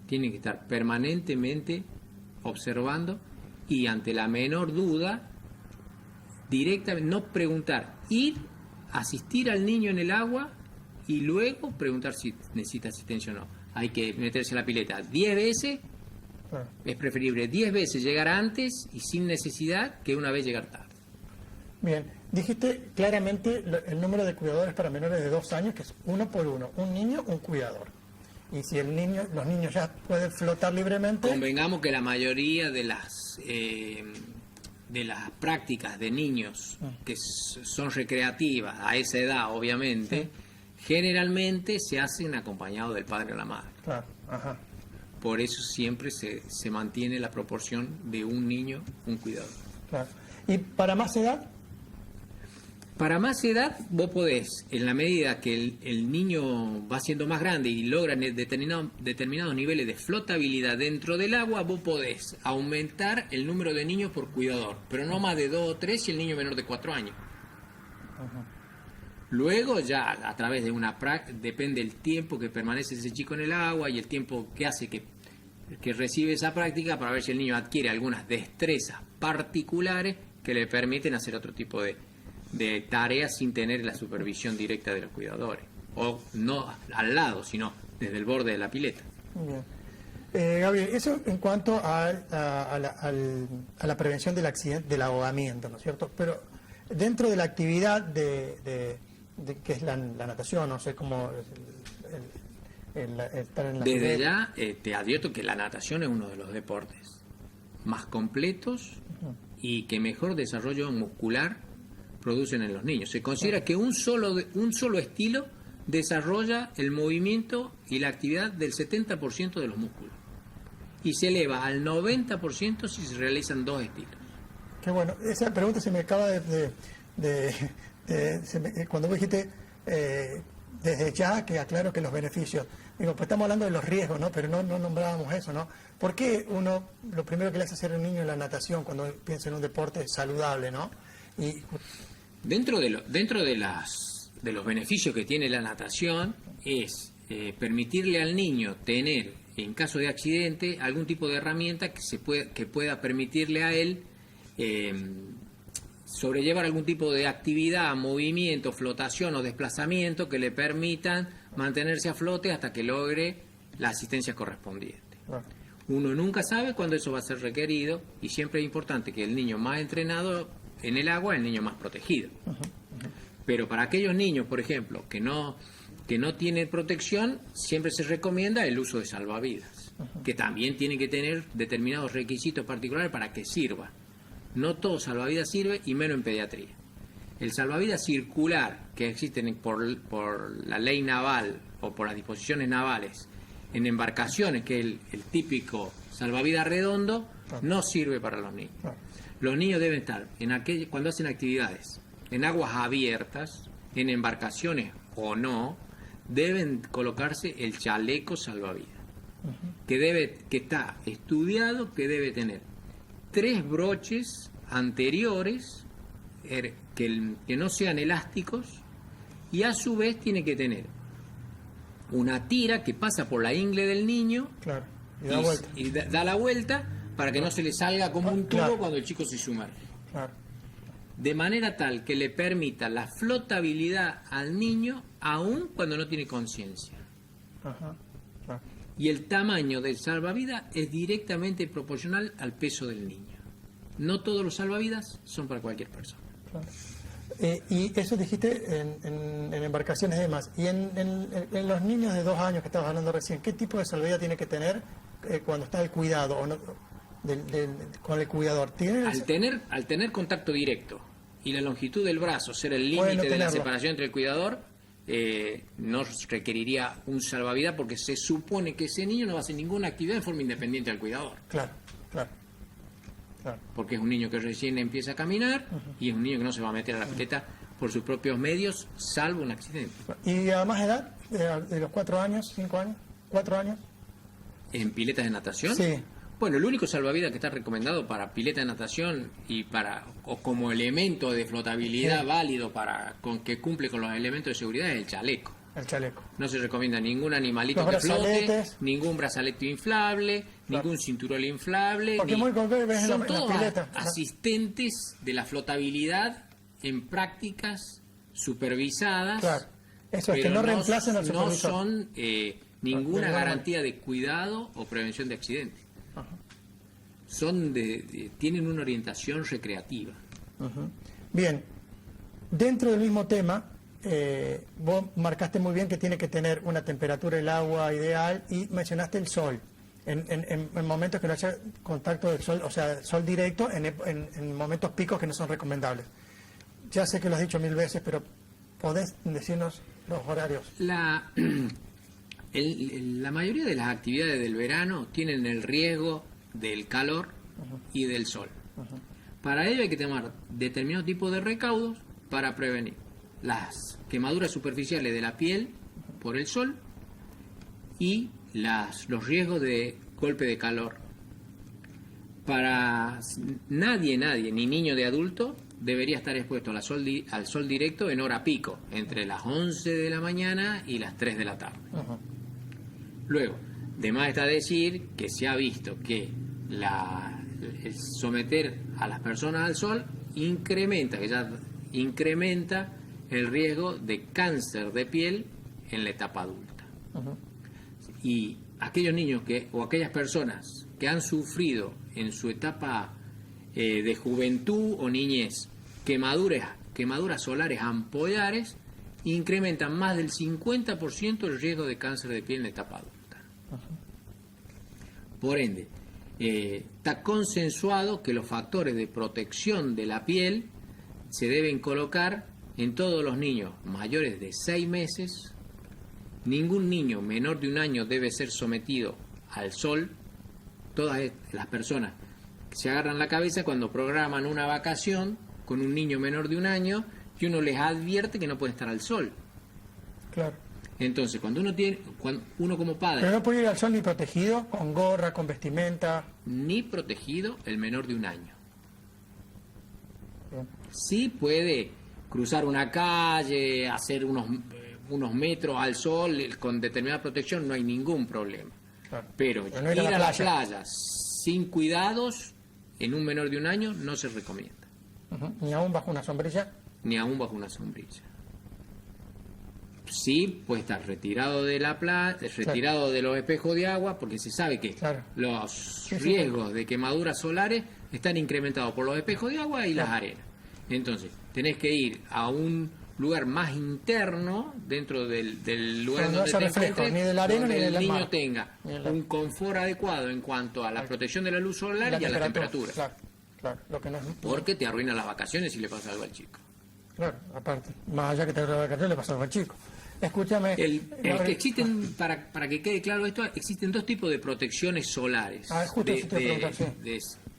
Tienen que estar permanentemente observando y ante la menor duda, directamente, no preguntar, ir, asistir al niño en el agua y luego preguntar si necesita asistencia o no. Hay que meterse en la pileta 10 veces, es preferible 10 veces llegar antes y sin necesidad que una vez llegar tarde. Bien, dijiste claramente el número de cuidadores para menores de 2 años, que es 1 por 1, un niño, un cuidador. Y si los niños ya pueden flotar libremente... Convengamos que la mayoría de las prácticas de niños que son recreativas a esa edad, obviamente, generalmente se hacen acompañados del padre o la madre. Claro, ajá. Por eso siempre se mantiene la proporción de un niño, un cuidador. Claro. ¿Y para más edad? Para más edad, vos podés, en la medida que el niño va siendo más grande y logra determinados niveles de flotabilidad dentro del agua, vos podés aumentar el número de niños por cuidador, pero no más de 2 o 3 si el niño es menor de 4 años. Luego ya a través de una práctica, depende del tiempo que permanece ese chico en el agua y el tiempo que hace que recibe esa práctica para ver si el niño adquiere algunas destrezas particulares que le permiten hacer otro tipo de tareas sin tener la supervisión directa de los cuidadores, o no al lado, sino desde el borde de la pileta. Bien. Gabriel, eso en cuanto a la prevención del accidente, del ahogamiento, ¿no es cierto? Pero dentro de la actividad de que es la natación, no sé cómo estar en la Desde pileta. ya te advierto que la natación es uno de los deportes más completos y que mejor desarrollo muscular producen en los niños. Se considera que un solo estilo desarrolla el movimiento y la actividad del 70% de los músculos y se eleva al 90% si se realizan 2 estilos. Qué bueno. Esa pregunta se me acaba cuando vos dijiste desde ya, que aclaro que los beneficios, digo, pues estamos hablando de los riesgos, ¿no? Pero no nombrábamos eso, ¿no? ¿Por qué uno, lo primero que le hace hacer a un niño es la natación cuando piensa en un deporte saludable, ¿no? Y dentro de los beneficios que tiene la natación es permitirle al niño tener, en caso de accidente, algún tipo de herramienta que pueda permitirle a él sobrellevar algún tipo de actividad, movimiento, flotación o desplazamiento que le permitan mantenerse a flote hasta que logre la asistencia correspondiente. Uno nunca sabe cuándo eso va a ser requerido y siempre es importante que el niño más entrenado en el agua es el niño más protegido. Pero para aquellos niños, por ejemplo, que no tienen protección, siempre se recomienda el uso de salvavidas, que también tienen que tener determinados requisitos particulares para que sirva. No todo salvavidas sirve, y menos en pediatría. El salvavidas circular, que existen por la ley naval o por las disposiciones navales en embarcaciones, que es el típico salvavidas redondo, no sirve para los niños. Los niños deben estar, cuando hacen actividades, en aguas abiertas, en embarcaciones o no, deben colocarse el chaleco salvavidas, que está estudiado que debe tener 3 broches anteriores que no sean elásticos y a su vez tiene que tener una tira que pasa por la ingle del niño y da la vuelta para que no se le salga como un tubo cuando el chico se sumerge. De manera tal que le permita la flotabilidad al niño aun cuando no tiene conciencia. Y el tamaño del salvavidas es directamente proporcional al peso del niño. No todos los salvavidas son para cualquier persona. Y eso dijiste en embarcaciones y demás. Y en los niños de 2 años que estabas hablando recién, ¿qué tipo de salvavidas tiene que tener cuando está el cuidado o no, con el cuidador? Al tener contacto directo y la longitud del brazo ser el límite de la separación entre el cuidador, no requeriría un salvavidas porque se supone que ese niño no va a hacer ninguna actividad en forma independiente al cuidador. Claro. Porque es un niño que recién empieza a caminar y es un niño que no se va a meter a la pileta por sus propios medios, salvo un accidente. ¿Y a más edad? ¿De los 4 años, 5 años, 4 años? ¿En piletas de natación? Sí. Bueno, el único salvavidas que está recomendado para pileta de natación y o como elemento de flotabilidad válido con que cumple con los elementos de seguridad es el chaleco. El chaleco. No se recomienda ningún animalito Los que flote, brazaletes. ningún brazalete inflable, ningún cinturón inflable. Porque muy concreto ves en son la todos pileta. asistentes de la flotabilidad en prácticas supervisadas. Claro. Eso es, que pero no reemplacen al no supervisor. son ninguna Claro. garantía de cuidado o prevención de accidentes. Ajá. Son tienen una orientación recreativa. Ujú. Bien, dentro del mismo tema, vos marcaste muy bien que tiene que tener una temperatura del agua ideal y mencionaste el sol. En momentos que no haya contacto del sol, o sea, sol directo, en momentos picos que no son recomendables. Ya sé que lo has dicho 1000 veces, pero ¿podés decirnos los horarios? La mayoría de las actividades del verano tienen el riesgo del calor y del sol. Para ello hay que tomar determinado tipo de recaudos para prevenir las quemaduras superficiales de la piel por el sol y los riesgos de golpe de calor. Para nadie, ni niño de adulto, debería estar expuesto al sol directo en hora pico, entre las 11 de la mañana y las 3 de la tarde. Luego, de más está decir que se ha visto que el someter a las personas al sol incrementa el riesgo de cáncer de piel en la etapa adulta. Y aquellos niños o aquellas personas que han sufrido en su etapa de juventud o niñez quemaduras solares ampollares incrementan más del 50% el riesgo de cáncer de piel en la etapa adulta. Por ende, está consensuado que los factores de protección de la piel se deben colocar en todos los niños mayores de 6 meses. Ningún niño menor de 1 año debe ser sometido al sol. Todas las personas se agarran la cabeza cuando programan una vacación con un niño menor de 1 año y uno les advierte que no puede estar al sol. Claro. Entonces, cuando uno como padre... Pero no puede ir al sol ni protegido, con gorra, con vestimenta. Ni protegido el menor de 1 año. Bien. Sí puede cruzar una calle, hacer unos metros al sol con determinada protección, no hay ningún problema. Claro. Pero no ir a la playa sin cuidados en un menor de 1 año no se recomienda. Ni aún bajo una sombrilla. Ni aún bajo una sombrilla. Sí puede estar retirado de la playa, retirado de los espejos de agua, porque se sabe que los riesgos de quemaduras solares están incrementados por los espejos de agua y las arenas. Entonces, tenés que ir a un lugar más interno dentro del lugar donde te encuentres, ni de la arena, donde ni el del niño mar. tenga un confort adecuado en cuanto a la protección de la luz solar y a la temperatura. Claro, lo que no es... Porque te arruina las vacaciones si le pasa algo al chico. Claro, aparte, más allá que te arruina la vacaciones, le pasa algo al chico. Escúchame. Que existen, para que quede claro esto, existen 2 tipos de protecciones solares. Justo eso te iba a preguntar,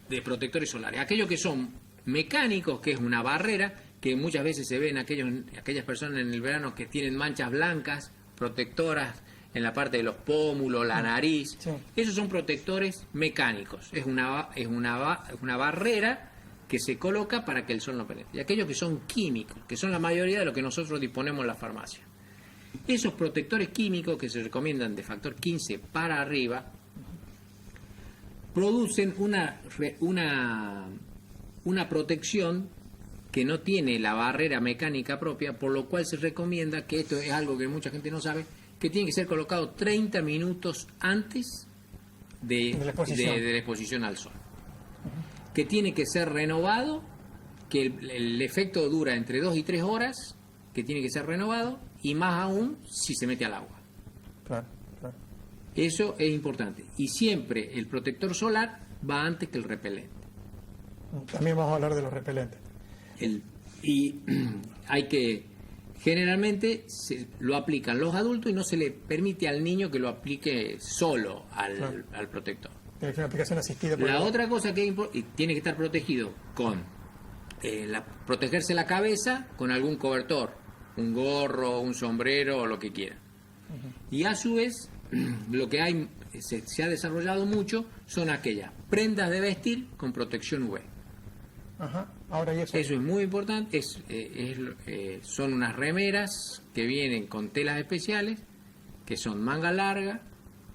de protectores solares. Aquellos que son mecánicos, que es una barrera, que muchas veces se ven aquellas personas en el verano que tienen manchas blancas, protectoras en la parte de los pómulos, la nariz. Sí. Esos son protectores mecánicos. Es una barrera que se coloca para que el sol no penetre. Y aquellos que son químicos, que son la mayoría de lo que nosotros disponemos en la farmacia. Esos protectores químicos que se recomiendan de factor 15 para arriba producen una protección que no tiene la barrera mecánica propia, por lo cual se recomienda, que esto es algo que mucha gente no sabe, que tiene que ser colocado 30 minutos antes de la exposición al sol. Que tiene que ser renovado, que el efecto dura entre 2 y 3 horas, que tiene que ser renovado, y más aún si se mete al agua. Claro. Eso es importante. Y siempre el protector solar va antes que el repelente. También vamos a hablar de los repelentes. Y hay que... Generalmente lo aplican los adultos y no se le permite al niño que lo aplique solo al protector. Tiene que ser una aplicación asistida. La otra cosa que tiene que estar protegido con... protegerse la cabeza con algún cobertor, un gorro, un sombrero o lo que quiera. Y a su vez, lo que hay se ha desarrollado mucho son aquellas prendas de vestir con protección UV. Ajá. Ahora, ¿y eso? Eso es muy importante. Son unas remeras que vienen con telas especiales, que son manga larga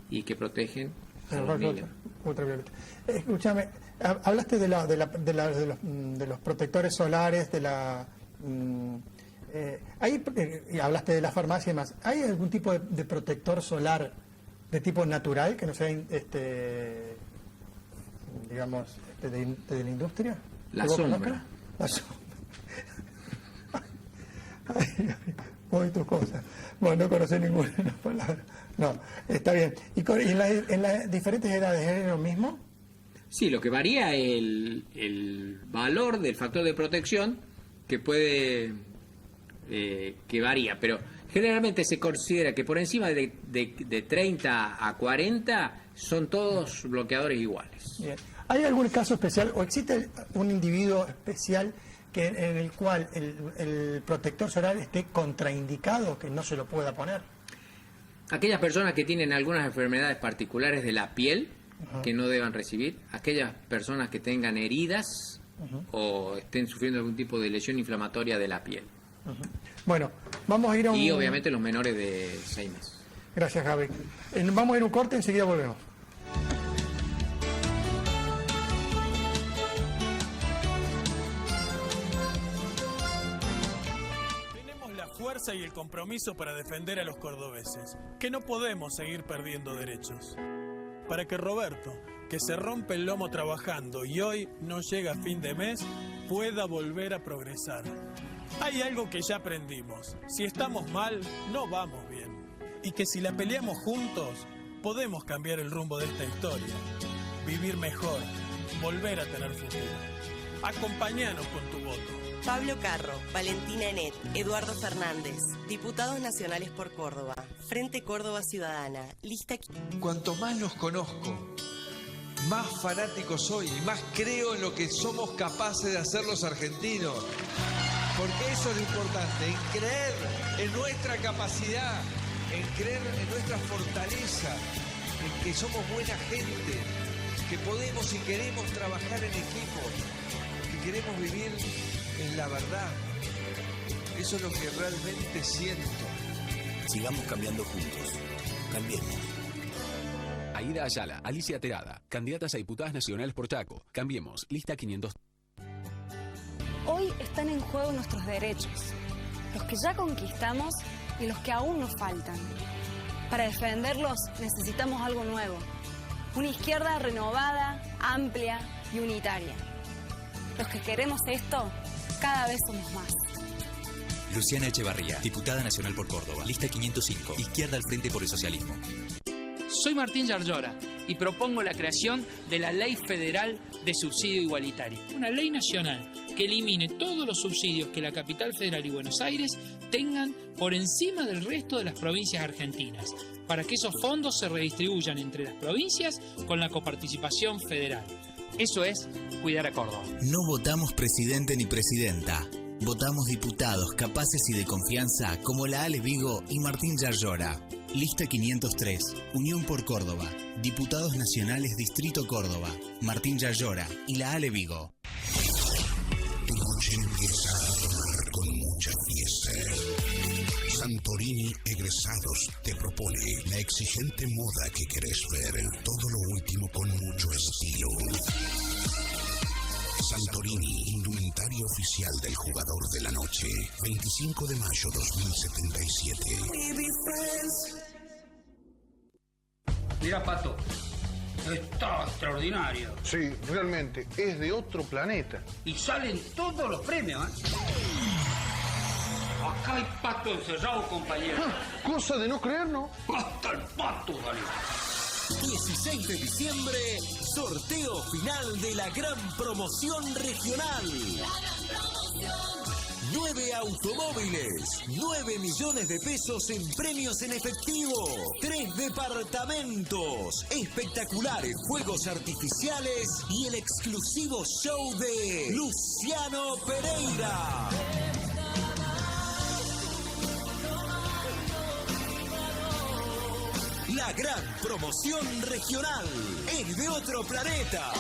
y que protegen a los niños. Ultravioleta. Escúchame, hablaste de los protectores solares, y hablaste de la farmacia y demás. ¿Hay algún tipo de protector solar de tipo natural que no sea, digamos, de la industria? La sombra. La sombra. Voy tus cosas. Bueno, no conocí ninguna palabra. No, está bien. ¿Y en las diferentes edades es lo mismo? Sí, lo que varía es el valor del factor de protección, que puede que varía, pero generalmente se considera que por encima de 30 a 40 son todos bloqueadores iguales. Bien. ¿Hay algún caso especial o existe un individuo especial en el cual el protector solar esté contraindicado, que no se lo pueda poner? Aquellas personas que tienen algunas enfermedades particulares de la piel, que no deban recibir, aquellas personas que tengan heridas o estén sufriendo algún tipo de lesión inflamatoria de la piel. Bueno, vamos a ir a un... Y obviamente los menores de 6 meses. Gracias, Javi. Vamos a ir a un corte, enseguida volvemos. Fuerza y el compromiso para defender a los cordobeses, que no podemos seguir perdiendo derechos. Para que Roberto, que se rompe el lomo trabajando y hoy no llega a fin de mes, pueda volver a progresar. Hay algo que ya aprendimos: si estamos mal, no vamos bien. Y que si la peleamos juntos, podemos cambiar el rumbo de esta historia. Vivir mejor, volver a tener futuro. Acompáñanos con tu voto. Pablo Carro, Valentina Enet, Eduardo Fernández, diputados nacionales por Córdoba, Frente Córdoba Ciudadana, lista... Cuanto más los conozco, más fanático soy y más creo en lo que somos capaces de hacer los argentinos. Porque eso es lo importante, en creer en nuestra capacidad, en creer en nuestra fortaleza, en que somos buena gente, que podemos y queremos trabajar en equipo, que queremos vivir en la verdad. Eso es lo que realmente siento. Sigamos cambiando juntos. Cambiemos. Aida Ayala, Alicia Terada, candidatas a diputadas nacionales por Chaco. Cambiemos, lista 500. Hoy están en juego nuestros derechos, los que ya conquistamos y los que aún nos faltan. Para defenderlos necesitamos algo nuevo, una izquierda renovada, amplia y unitaria. Los que queremos esto, cada vez somos más. Luciana Echevarría, diputada nacional por Córdoba, lista 505, izquierda al Frente por el Socialismo. Soy Martín Yarlora y propongo la creación de la Ley Federal de Subsidio Igualitario. Una ley nacional que elimine todos los subsidios que la Capital Federal y Buenos Aires tengan por encima del resto de las provincias argentinas, para que esos fondos se redistribuyan entre las provincias con la coparticipación federal. Eso es cuidar a Córdoba. No votamos presidente ni presidenta. Votamos diputados capaces y de confianza como la Ale Vigo y Martín Yarlora. Lista 503, Unión por Córdoba. Diputados Nacionales Distrito Córdoba. Martín Yarlora y la Ale Vigo. Tu noche empieza a tomar con mucha fiesta. Santorini Egresados te propone la exigente moda que querés ver. Todo lo último con mucho estilo. Santorini, indumentario oficial del jugador de la noche. 25 de mayo 2077. Mira, Pato, está extraordinario. Sí, realmente, es de otro planeta. Y salen todos los premios, ¿eh? Acá hay pato encerrado, compañero. Cosa de no creer, ¿no? Hasta el pato, vale. 16 de diciembre, sorteo final de la Gran Promoción Regional. 9 automóviles, 9 millones de pesos en premios en efectivo, 3 departamentos, espectaculares fuegos artificiales y el exclusivo show de Luciano Pereira. La gran promoción regional es de otro planeta.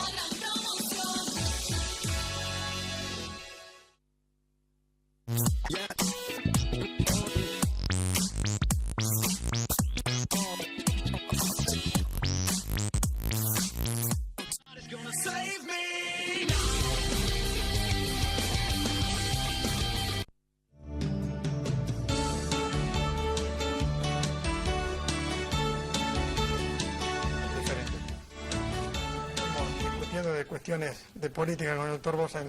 De cuestiones de política con el doctor Bosa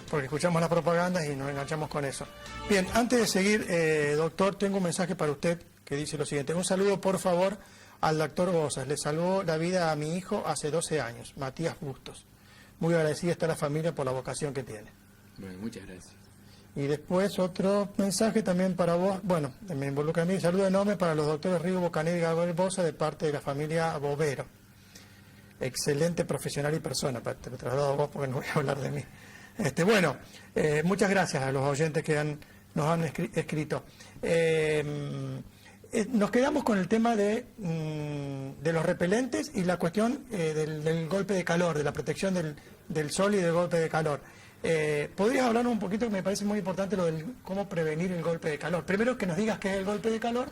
porque escuchamos las propagandas y nos enganchamos con eso. Bien, antes de seguir, doctor, tengo un mensaje para usted que dice lo siguiente. Un saludo, por favor, al doctor Bosa. Le salvó la vida a mi hijo hace 12 años, Matías Bustos. Muy agradecida está la familia por la vocación que tiene. Bueno, muchas gracias. Y después otro mensaje también para vos, bueno, me involucra a mí, saludo enorme para los doctores Rigo Bocanegra y Gabriel Bosa de parte de la familia Bovero. Excelente profesional y persona, te lo traslado a vos porque no voy a hablar de mí. Bueno, muchas gracias a los oyentes que nos han escrito. Nos quedamos con el tema de los repelentes y la cuestión del golpe de calor, de la protección del sol y del golpe de calor. ¿Podrías hablarnos un poquito, que me parece muy importante, lo del cómo prevenir el golpe de calor? Primero que nos digas qué es el golpe de calor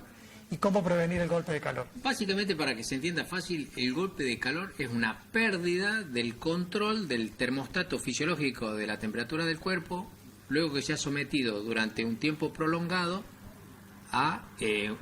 y cómo prevenir el golpe de calor. Básicamente, para que se entienda fácil, el golpe de calor es una pérdida del control del termostato fisiológico de la temperatura del cuerpo, luego que se ha sometido durante un tiempo prolongado a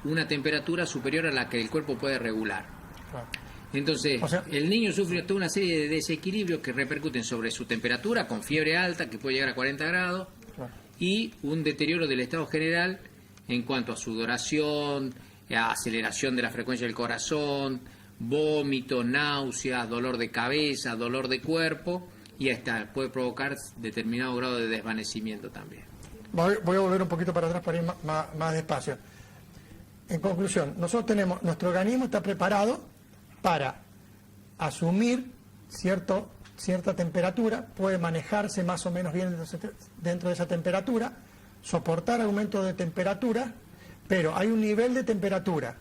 una temperatura superior a la que el cuerpo puede regular. Claro. Entonces, el niño sufre toda una serie de desequilibrios que repercuten sobre su temperatura, con fiebre alta, que puede llegar a 40 grados, claro, y un deterioro del estado general en cuanto a sudoración, a aceleración de la frecuencia del corazón, vómito, náuseas, dolor de cabeza, dolor de cuerpo, y hasta puede provocar determinado grado de desvanecimiento también. Voy a volver un poquito para atrás para ir más despacio. En conclusión, nosotros tenemos, nuestro organismo está preparado para asumir cierta temperatura, puede manejarse más o menos bien dentro de esa temperatura, soportar aumento de temperatura, pero hay un nivel de temperatura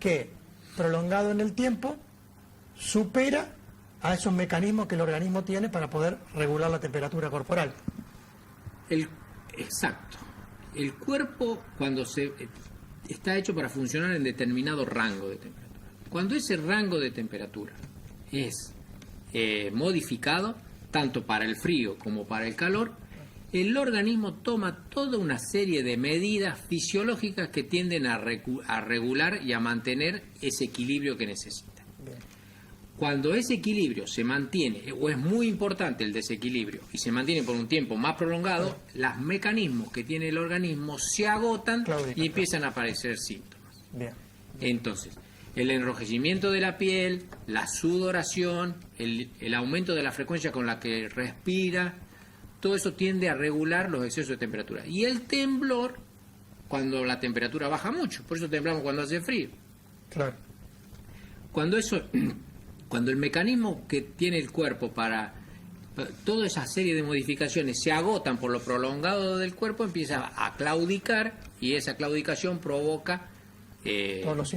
que, prolongado en el tiempo, supera a esos mecanismos que el organismo tiene para poder regular la temperatura corporal. Exacto. El cuerpo, cuando está hecho para funcionar en determinado rango de temperatura. Cuando ese rango de temperatura es modificado, tanto para el frío como para el calor, el organismo toma toda una serie de medidas fisiológicas que tienden a regular y a mantener ese equilibrio que necesita. Bien. Cuando ese equilibrio se mantiene, o es muy importante el desequilibrio, y se mantiene por un tiempo más prolongado, los mecanismos que tiene el organismo se agotan y empiezan a aparecer síntomas. Bien. Entonces, el enrojecimiento de la piel, la sudoración, el aumento de la frecuencia con la que respira, todo eso tiende a regular los excesos de temperatura. Y el temblor, cuando la temperatura baja mucho, por eso temblamos cuando hace frío. Claro. Cuando el mecanismo que tiene el cuerpo para toda esa serie de modificaciones se agotan por lo prolongado del cuerpo, empieza a claudicar, y esa claudicación provoca todos los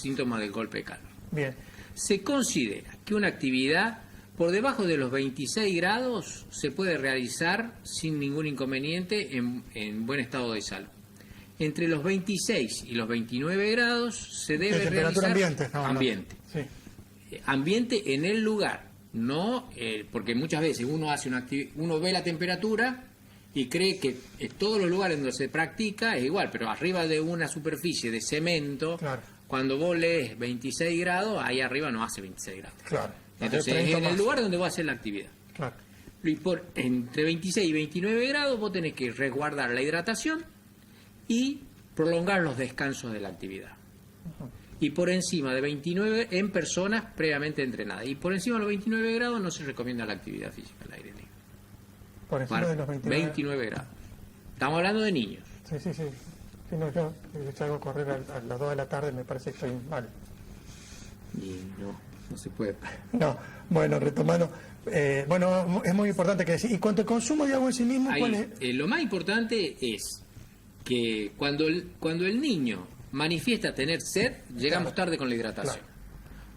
síntomas del golpe de calor. Bien. Se considera que una actividad por debajo de los 26 grados se puede realizar sin ningún inconveniente en buen estado de salud. Entre los 26 y los 29 grados se debe realizar ambiente. Sí. Ambiente en el lugar, no porque muchas veces uno ve la temperatura y cree que en todos los lugares donde se practica es igual, pero arriba de una superficie de cemento, claro, cuando vos lees 26 grados, ahí arriba no hace 26 grados. Claro. Entonces es en el lugar donde va a hacer la actividad. Claro. Y entre 26 y 29 grados vos tenés que resguardar la hidratación y prolongar los descansos de la actividad. Uh-huh. Y por encima de 29 en personas previamente entrenadas. Y por encima de los 29 grados no se recomienda la actividad física al aire libre. Por encima de los 29 grados. Estamos hablando de niños. Sí. Si no, yo salgo a correr a las 2 de la tarde, me parece que estoy mal. Y no se puede. No, bueno, retomando. Bueno, es muy importante que decir. Y cuanto al consumo de agua en sí mismo, ahí, ¿cuál es? Lo más importante es que cuando el niño manifiesta tener sed, llegamos tarde con la hidratación.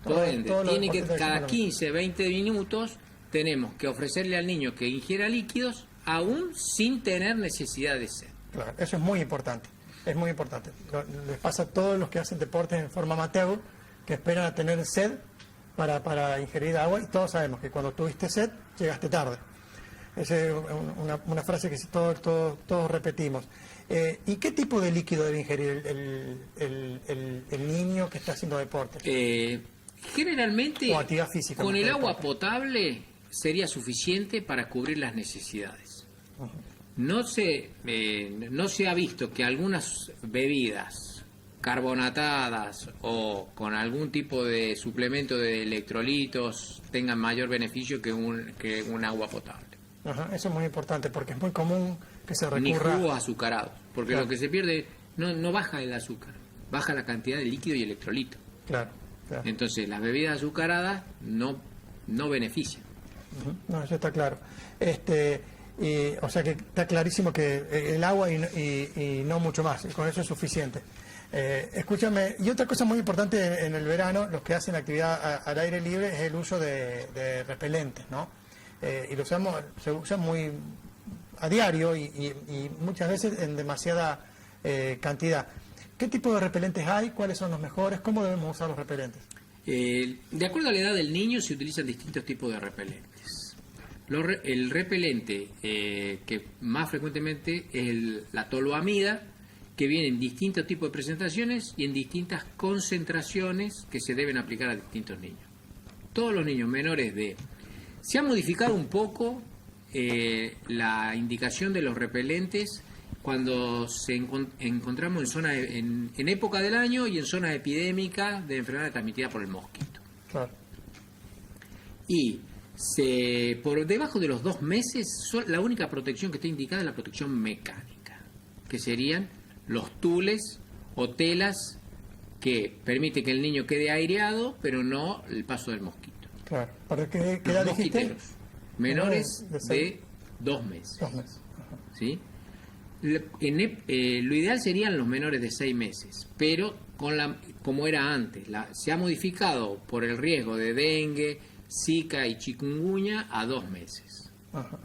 Por ende, tiene que cada 15, 20 minutos tenemos que ofrecerle al niño que ingiera líquidos aún sin tener necesidad de sed. Claro, eso es muy importante. Es muy importante. Les pasa a todos los que hacen deportes en forma amateur, que esperan a tener sed para ingerir agua, y todos sabemos que cuando tuviste sed, llegaste tarde. Esa es una frase que todos repetimos. ¿Y qué tipo de líquido debe ingerir el niño que está haciendo deporte? Generalmente, o actividad física, con el agua potable sería suficiente para cubrir las necesidades. No se ha visto que algunas bebidas carbonatadas o con algún tipo de suplemento de electrolitos tengan mayor beneficio que un agua potable. Ajá, eso es muy importante porque es muy común que se recurra... Ni jugos azucarados, porque claro. Lo que se pierde no baja el azúcar, baja la cantidad de líquido y electrolito. Claro. Entonces las bebidas azucaradas no benefician. No, eso está claro. O sea que está clarísimo que el agua y no mucho más, y con eso es suficiente. Escúchame, y otra cosa muy importante en el verano, los que hacen actividad al aire libre, es el uso de repelentes, ¿no? Y se usan muy a diario y muchas veces en demasiada cantidad. ¿Qué tipo de repelentes hay? ¿Cuáles son los mejores? ¿Cómo debemos usar los repelentes? De acuerdo a la edad del niño se utilizan distintos tipos de repelentes. El repelente que más frecuentemente es la toluamida, que viene en distintos tipos de presentaciones y en distintas concentraciones que se deben aplicar a distintos niños. Todos los niños menores de... Se ha modificado un poco la indicación de los repelentes cuando encontramos en época del año y en zona epidémica de enfermedad transmitida por el mosquito. Claro. Y por debajo de los 2 meses, la única protección que está indicada es la protección mecánica, que serían los tules o telas que permite que el niño quede aireado, pero no el paso del mosquito. Claro. ¿Para qué edad dijiste? Menores de 2 meses. 2 meses. ¿Sí? Lo ideal serían los menores de 6 meses, pero como era antes, se ha modificado por el riesgo de dengue, zika y chikungunya a 2 meses. Ajá.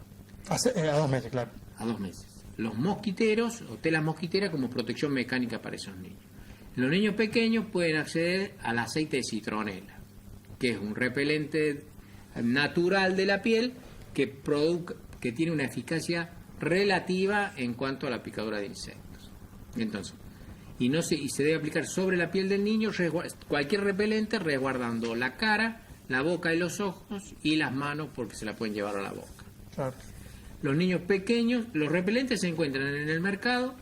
A 2 meses, claro. A 2 meses. Los mosquiteros o telas mosquiteras como protección mecánica para esos niños. Los niños pequeños pueden acceder al aceite de citronela, que es un repelente natural de la piel que tiene una eficacia relativa en cuanto a la picadura de insectos. Entonces, y se debe aplicar sobre la piel del niño cualquier repelente resguardando la cara, la boca y los ojos y las manos porque se la pueden llevar a la boca. Claro. Los niños pequeños, los repelentes se encuentran en el mercado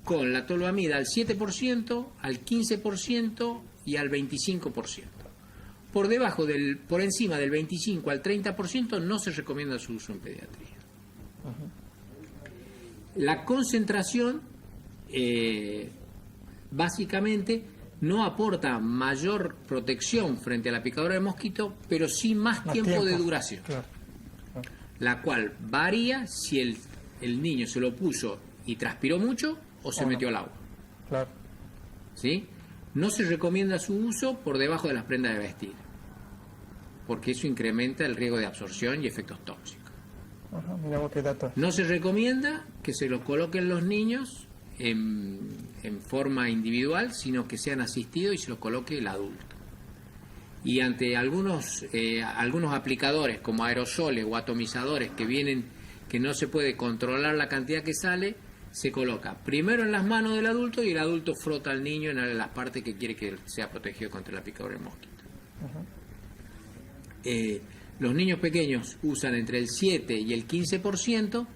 con la toluamida al 7%, al 15% y al 25%. Por encima del 25 al 30% no se recomienda su uso en pediatría. La concentración básicamente no aporta mayor protección frente a la picadura de mosquito, pero sí más tiempo de duración. Claro. La cual varía si el niño se lo puso y transpiró mucho o se metió al agua. Claro. ¿Sí? No se recomienda su uso por debajo de las prendas de vestir, porque eso incrementa el riesgo de absorción y efectos tóxicos. Ajá, mira vos qué dato. No se recomienda que se lo coloquen los niños en forma individual, sino que sean asistidos y se lo coloque el adulto. Y ante algunos aplicadores como aerosoles o atomizadores que no se puede controlar la cantidad que sale, se coloca primero en las manos del adulto y el adulto frota al niño en las partes que quiere que sea protegido contra la picadura del mosquito. Los niños pequeños usan entre el 7 y el 15%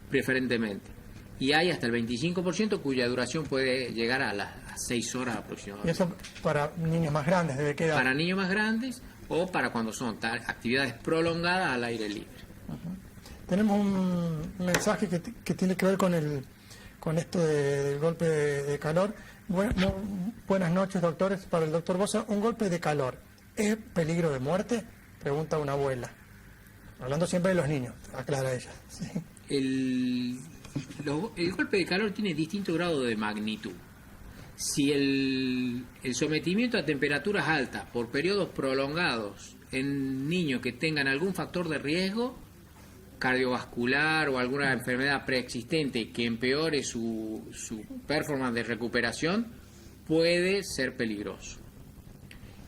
preferentemente, y hay hasta el 25% cuya duración puede llegar a las 6 horas aproximadamente. ¿Y eso para niños más grandes debe quedar? Para niños más grandes o para cuando son actividades prolongadas al aire libre. Tenemos un mensaje que tiene que ver con esto del golpe de calor. Buenas noches, doctores. Para el doctor Bosa, ¿un golpe de calor es peligro de muerte? Pregunta una abuela. Hablando siempre de los niños, aclara ella. Sí. El golpe de calor tiene distinto grado de magnitud. Si el sometimiento a temperaturas altas por periodos prolongados en niños que tengan algún factor de riesgo cardiovascular o alguna enfermedad preexistente que empeore su performance de recuperación, puede ser peligroso.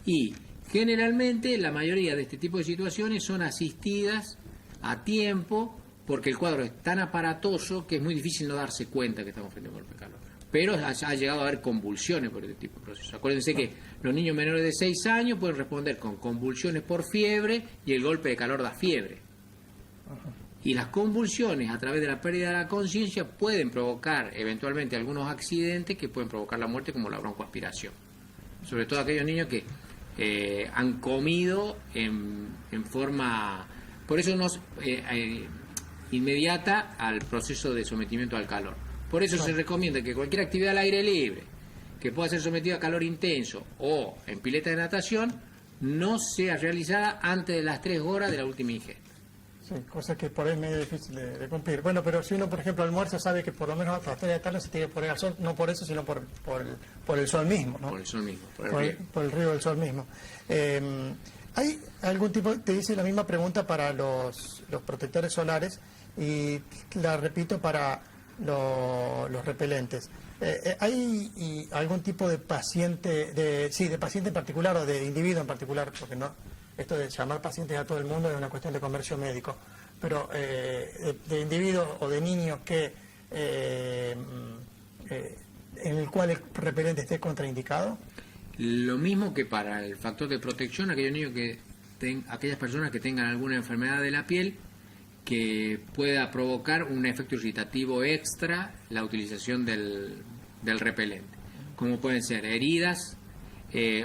Y generalmente la mayoría de este tipo de situaciones son asistidas a tiempo porque el cuadro es tan aparatoso que es muy difícil no darse cuenta que estamos frente a un golpe de calor. Pero ha llegado a haber convulsiones por este tipo de procesos. Acuérdense que los niños menores de 6 años pueden responder con convulsiones por fiebre y el golpe de calor da fiebre. Y las convulsiones a través de la pérdida de la conciencia pueden provocar eventualmente algunos accidentes que pueden provocar la muerte, como la broncoaspiración. Sobre todo aquellos niños que han comido en forma, por eso no inmediata al proceso de sometimiento al calor. Por eso se recomienda que cualquier actividad al aire libre que pueda ser sometida a calor intenso o en pileta de natación no sea realizada antes de las 3 horas de la última ingesta. Sí, cosa que por ahí es medio difícil de cumplir. Bueno, pero si uno, por ejemplo, almuerza, sabe que por lo menos a las 3 de la tarde se tiene que poner al sol, no por eso, sino por el sol mismo, ¿no? Por el sol mismo, por el río del sol mismo. ¿Hay algún tipo, te hice la misma pregunta para los protectores solares y la repito para los repelentes? ¿Hay algún tipo de paciente, de paciente en particular o de individuo en particular? Porque no, esto de llamar pacientes a todo el mundo es una cuestión de comercio médico, pero de individuos o de niños que en el cual el repelente esté contraindicado. Lo mismo que para el factor de protección, aquellos niños aquellas personas que tengan alguna enfermedad de la piel que pueda provocar un efecto irritativo extra la utilización del repelente, como pueden ser heridas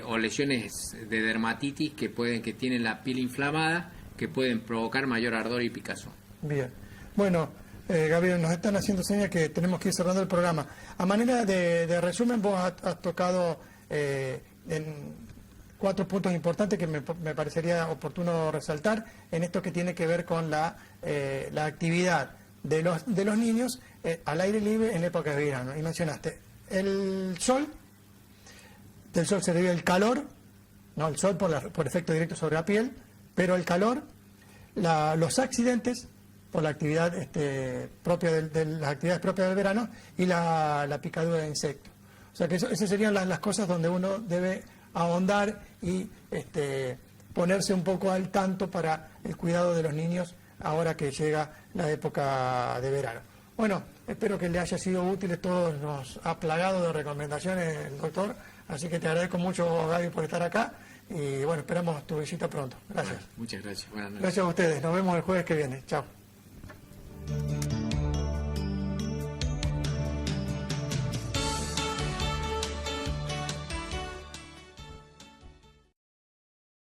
o lesiones de dermatitis que tienen la piel inflamada, que pueden provocar mayor ardor y picazón. Bien, bueno, Gabriel, nos están haciendo señas que tenemos que ir cerrando el programa. A manera de resumen, vos has tocado en 4 puntos importantes que me parecería oportuno resaltar en esto que tiene que ver con la actividad de los niños al aire libre en época de verano. Y mencionaste el sol, del sol se deriva el calor, no el sol por efecto directo sobre la piel, pero el calor, los accidentes por la actividad propia de las actividades propias del verano y la picadura de insectos. O sea que esas serían las cosas donde uno debe ahondar y ponerse un poco al tanto para el cuidado de los niños ahora que llega la época de verano. Bueno, espero que le haya sido útil, todos nos ha plagado de recomendaciones el doctor, así que te agradezco mucho, Gaby, por estar acá y bueno, esperamos tu visita pronto. Gracias. Muchas gracias. Buenas noches. Gracias a ustedes, nos vemos el jueves que viene. Chao.